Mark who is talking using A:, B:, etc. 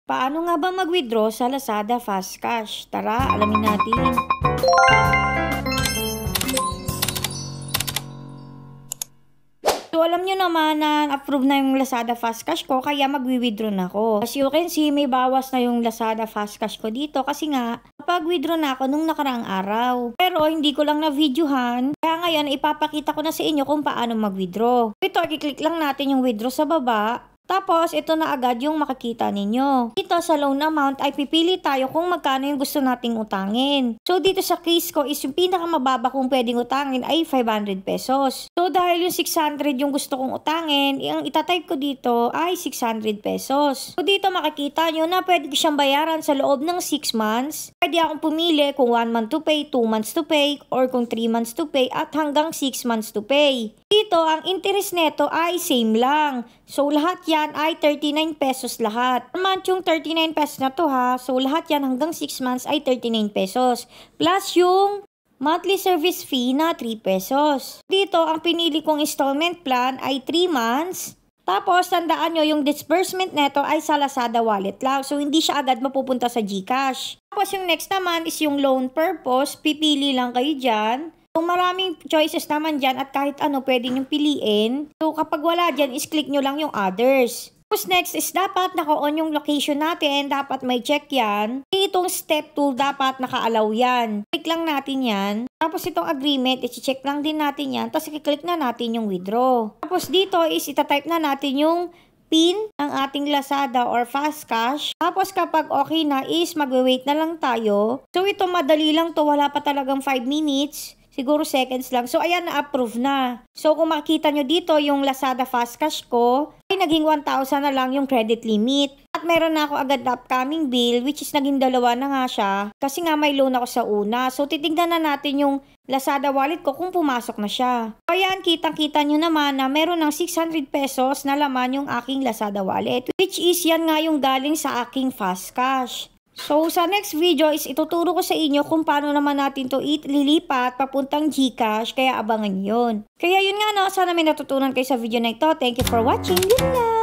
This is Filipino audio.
A: Paano nga ba mag-withdraw sa Lazada Fast Cash? Tara, alamin natin. So, alam nyo naman na approve na yung Lazada Fast Cash ko, kaya mag-withdraw na ako. As you can see, may bawas na yung Lazada Fast Cash ko dito kasi nga, pag-withdraw na ako nung nakaraang araw. Pero, hindi ko lang na-videohan. Kaya ngayon, ipapakita ko na sa inyo kung paano mag-withdraw. Ito, i-click lang natin yung withdraw sa baba. Tapos, ito na agad yung makikita ninyo. Dito sa loan amount ay pipili tayo kung magkano yung gusto nating utangin. So, dito sa case ko is yung pinakamababa kung pwedeng utangin ay 500 pesos. So, dahil yung 600 yung gusto kong utangin, yung itatype ko dito ay 600 pesos. So, dito makikita nyo na pwede ko siyang bayaran sa loob ng 6 months. Pwede akong pumili kung 1 month to pay, 2 months to pay, or kung 3 months to pay, at hanggang 6 months to pay. Dito, ang interest neto ay same lang. So, lahat yan ay 39 pesos lahat. Per month yung 39 pesos na to ha. So, lahat yan hanggang 6 months ay 39 pesos. Plus yung monthly service fee na 3 pesos. Dito, ang pinili kong installment plan ay 3 months. Tapos, tandaan nyo, yung disbursement neto ay sa Lazada wallet lang. So, hindi siya agad mapupunta sa GCash. Tapos, yung next naman is yung loan purpose. Pipili lang kayo dyan. So, maraming choices naman dyan at kahit ano pwede nyo piliin. So, kapag wala dyan, is click nyo lang yung others. Tapos next is dapat naka-on yung location natin. Dapat may check yan. Itong step 2, dapat naka-allow yan. Click lang natin yan. Tapos itong agreement, i-check lang din natin yan. Tapos i-click na natin yung withdraw. Tapos dito is itatype na natin yung PIN ng ating Lazada or Fast Cash. Tapos kapag okay na is magwe-wait na lang tayo. So ito madali lang to. Wala pa talagang 5 minutes. Siguro seconds lang. So, ayan, na-approve na. So, kung makikita nyo dito, yung Lazada Fast Cash ko, ay naging 1,000 na lang yung credit limit. At meron na ako agad na upcoming bill, which is naging 2 na nga siya. Kasi nga may loan ako sa una. So, titignan na natin yung Lazada wallet ko kung pumasok na siya. So, ayan, kitang-kita nyo naman na meron ng 600 pesos na laman yung aking Lazada wallet. Which is, yan nga yung galing sa aking Fast Cash. So, sa next video is ituturo ko sa inyo kung paano naman natin to lilipat papuntang GCash, kaya abangan yun. Kaya yun nga no, sana may natutunan kayo sa video na ito. Thank you for watching. Good night!